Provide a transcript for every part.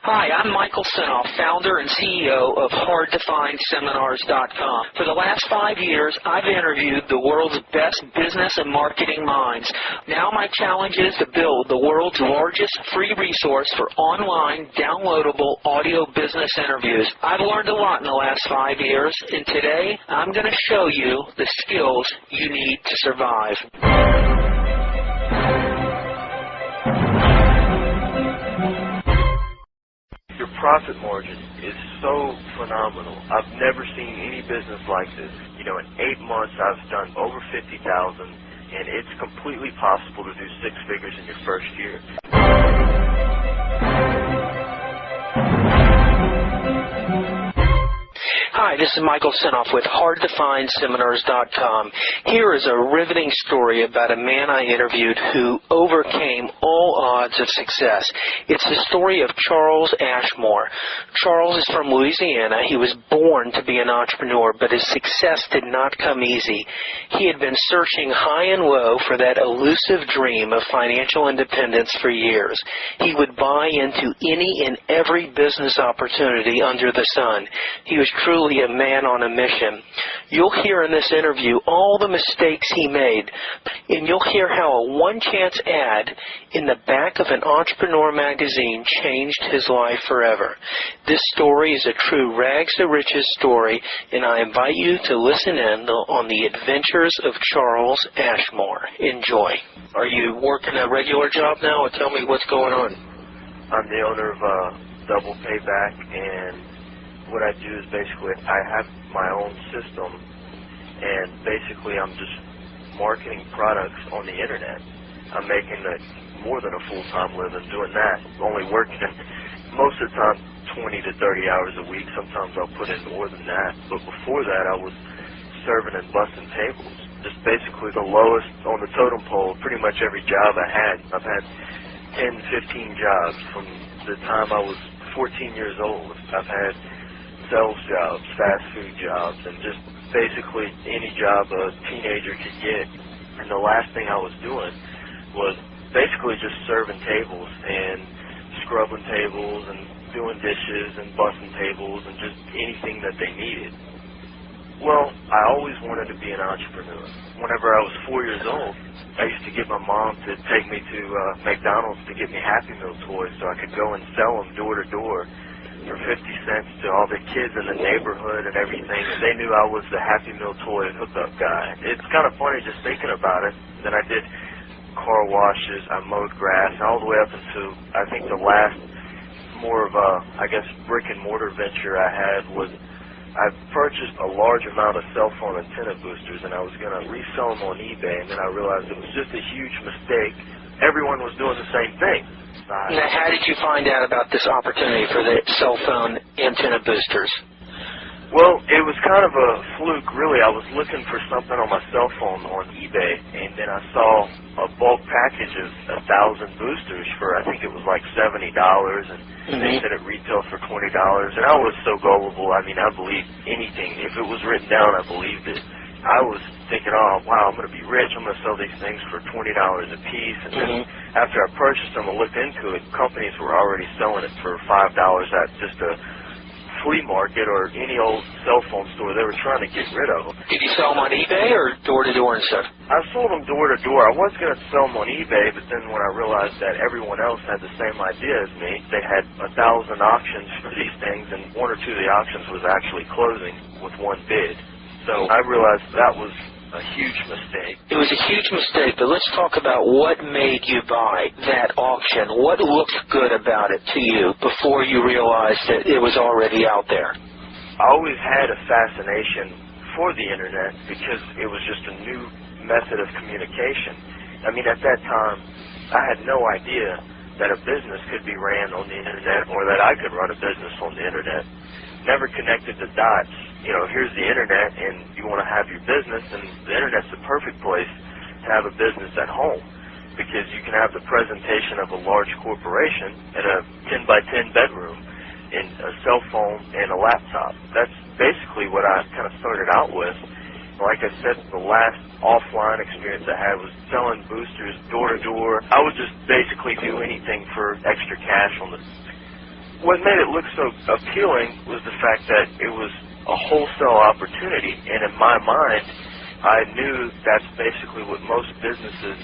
Hi, I'm Michael Sinoff, founder and CEO of HardToFindSeminars.com. For the last 5 years, I've interviewed the world's best business and marketing minds. Now my challenge is to build the world's largest free resource for online, downloadable audio business interviews. I've learned a lot in the last 5 years, and today I'm going to show you the skills you need to survive. Your profit margin is so phenomenal. I've never seen any business like this. You know, in 8 months I've done over 50,000, and it's completely possible to do 6 figures in your first year. Hi, this is Michael Sinoff with HardToFindSeminars.com. Here is a riveting story about a man I interviewed who overcame all odds of success. It's the story of Charles Ashmore. Charles is from Louisiana. He was born to be an entrepreneur, but his success did not come easy. He had been searching high and low for that elusive dream of financial independence for years. He would buy into any and every business opportunity under the sun. He was truly a man on a mission. You'll hear in this interview all the mistakes he made, and you'll hear how a one-chance ad in the back of an entrepreneur magazine changed his life forever. This story is a true rags-to-riches story, and I invite you to listen in on the adventures of Charles Ashmore. Enjoy. Are you working a regular job now, or tell me what's going on? I'm the owner of Double Payback, and what I do is basically I have my own system, and basically I'm just marketing products on the internet. I'm making more than a full-time living doing that, only working most of the time 20 to 30 hours a week. Sometimes I'll put in more than that, but before that I was serving and busting tables. Just basically the lowest on the totem pole, pretty much every job I had. I've had 10, 15 jobs from the time I was 14 years old. I've had sales jobs, fast food jobs, and just basically any job a teenager could get. And the last thing I was doing was basically just serving tables and scrubbing tables and doing dishes and bussing tables and just anything that they needed. Well, I always wanted to be an entrepreneur. Whenever I was 4 years old, I used to get my mom to take me to McDonald's to get me Happy Meal toys so I could go and sell them door to door for 50 cents to all the kids in the neighborhood and everything. And they knew I was the Happy Meal toy hookup guy. It's kind of funny just thinking about it. Then I did car washes, I mowed grass, all the way up into, I think the last more of a, I guess, brick and mortar venture I had was I purchased a large amount of cell phone antenna boosters, and I was going to resell them on eBay, and then I realized it was just a huge mistake. Everyone was doing the same thing. Now, how did you find out about this opportunity for the cell phone antenna boosters? Well, it was kind of a fluke, really. I was looking for something on my cell phone on eBay, and then I saw a bulk package of 1,000 boosters for, I think it was like $70, and they said it retailed for $20, and I was so gullible. I mean, I believed anything. If it was written down, I believed it. I was thinking, oh, wow, I'm going to be rich. I'm going to sell these things for $20 a piece. And then after I purchased them and looked into it, companies were already selling it for $5 at just a flea market or any old cell phone store they were trying to get rid of them. Did you sell them on eBay or door-to-door and stuff? I sold them door-to-door. I was going to sell them on eBay, but then when I realized that everyone else had the same idea as me, they had 1,000 auctions for these things, and 1 or 2 of the auctions was actually closing with one bid. So I realized that was a huge mistake. It was a huge mistake, but let's talk about what made you buy that auction. What looked good about it to you before you realized that it was already out there? I always had a fascination for the internet because it was just a new method of communication. I mean, at that time, I had no idea that a business could be ran on the internet or that I could run a business on the internet. Never connected the dots. You know, here's the internet, and you want to have your business, and the internet's the perfect place to have a business at home because you can have the presentation of a large corporation in a 10 by 10 bedroom and a cell phone and a laptop. That's basically what I kind of started out with. Like I said, the last offline experience I had was selling boosters door to door. I would just basically do anything for extra cash on the what made it look so appealing was the fact that it was a wholesale opportunity, and in my mind, I knew that's basically what most businesses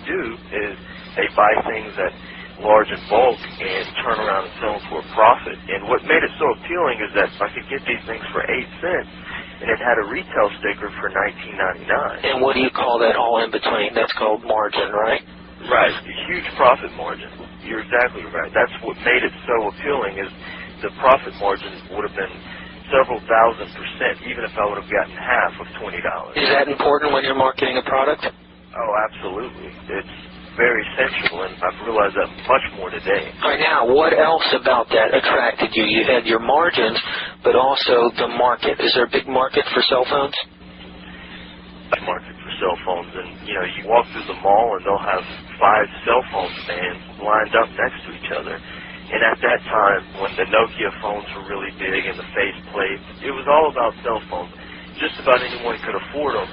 do, is they buy things at large in bulk and turn around and sell them for a profit. And what made it so appealing is that I could get these things for 8 cents, and it had a retail sticker for $19.99. And what do you call that all in between? That's called margin, right? Right, a huge profit margin. You're exactly right. That's what made it so appealing, is the profit margin would have been several thousand%, even if I would have gotten half of $20. Is that important when you're marketing a product? Oh, absolutely. It's very essential, and I've realized that much more today. All right, now, what else about that attracted you? You had your margins, but also the market. Is there a big market for cell phones? A market for cell phones, and you walk through the mall, and they'll have 5 cell phone stands lined up next to each other. And at that time, when the Nokia phones were really big and the faceplate, it was all about cell phones. Just about anyone could afford them.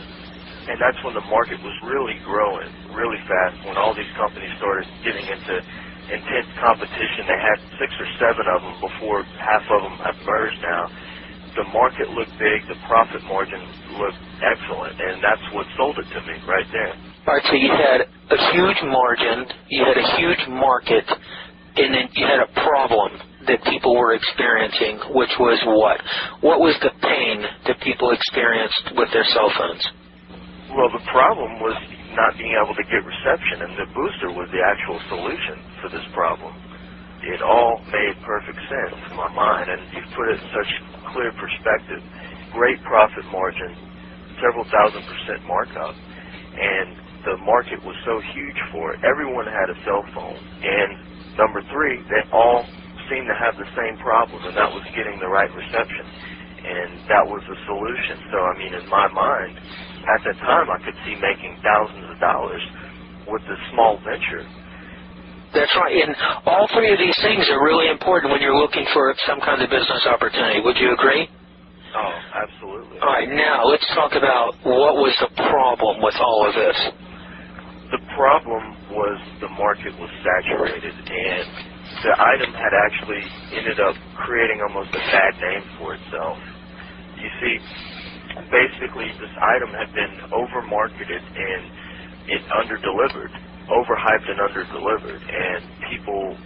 And that's when the market was really growing really fast, when all these companies started getting into intense competition. They had 6 or 7 of them before half of them have merged now. The market looked big, the profit margin looked excellent, and that's what sold it to me right there. All right, so you had a huge margin, you had a huge market, and then you had a problem that people were experiencing, which was what? What was the pain that people experienced with their cell phones? Well, the problem was not being able to get reception, and the booster was the actual solution for this problem. It all made perfect sense in my mind, and you've put it in such clear perspective. Great profit margin, several thousand% markup, and the market was so huge for it. Everyone had a cell phone, and number 3, they all seemed to have the same problem, and that was getting the right reception, and that was the solution. So, I mean, in my mind, at that time, I could see making thousands of dollars with this small venture. That's right, and all 3 of these things are really important when you're looking for some kind of business opportunity. Would you agree? Oh, absolutely. All right, now let's talk about what was the problem with all of this. The problem was the market was saturated, and the item had actually ended up creating almost a bad name for itself. You see, basically this item had been over-marketed and it under-delivered, overhyped and under-delivered, and people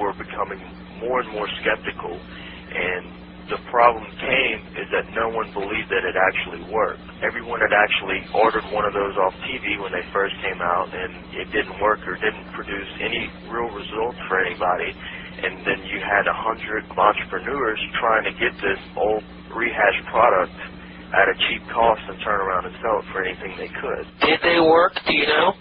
were becoming more and more skeptical, and the problem came is that no one believed that it actually worked. Everyone had actually ordered one of those off TV when they first came out, and it didn't work or didn't produce any real results for anybody. And then you had 100 entrepreneurs trying to get this old rehashed product at a cheap cost and turn around and sell it for anything they could. Did they work? Do you know?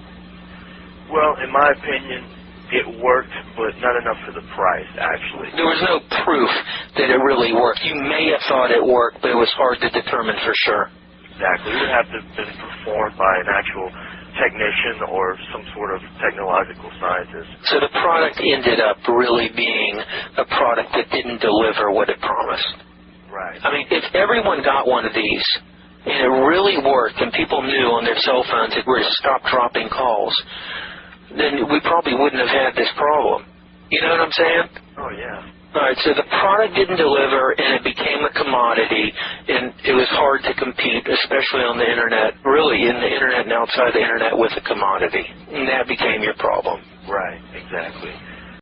Well, in my opinion, it worked, but not enough for the price, actually. There was no proof that it really worked. You may have thought it worked, but it was hard to determine for sure. Exactly. It would have to have been performed by an actual technician or some sort of technological scientist. So the product ended up really being a product that didn't deliver what it promised. Right. I mean, if everyone got one of these, and it really worked, and people knew on their cell phones that we're to stop dropping calls, then we probably wouldn't have had this problem. You know what I'm saying? Oh, yeah. All right, so the product didn't deliver, and it became a commodity, and it was hard to compete, especially on the Internet, really in the Internet and outside the Internet, with a commodity. And that became your problem. Right, exactly.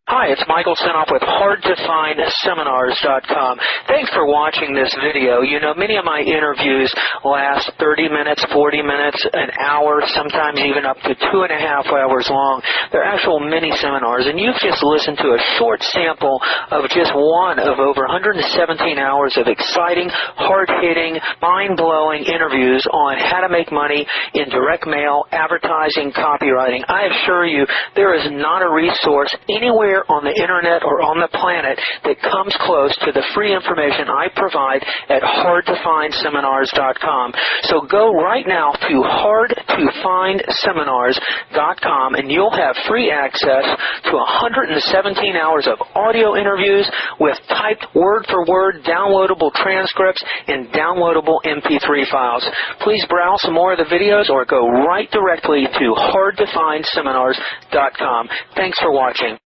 Hi, it's Michael Senoff with HardToFindSeminars.com. Thanks for watching this video. You know, many of my interviews last 30 minutes, 40 minutes, an hour, sometimes even up to 2.5 hours long. They're actual mini-seminars, and you've just listened to a short sample of just one of over 117 hours of exciting, hard-hitting, mind-blowing interviews on how to make money in direct mail, advertising, copywriting. I assure you, there is not a resource anywhere on the Internet or on the planet that comes close to the free information I provide at HardToFindSeminars.com. So go right now to HardToFindSeminars.com, and you'll have free access to 117 hours of audio interviews with typed word-for-word downloadable transcripts and downloadable MP3 files. Please browse some more of the videos or go right directly to HardToFindSeminars.com. Thanks for watching.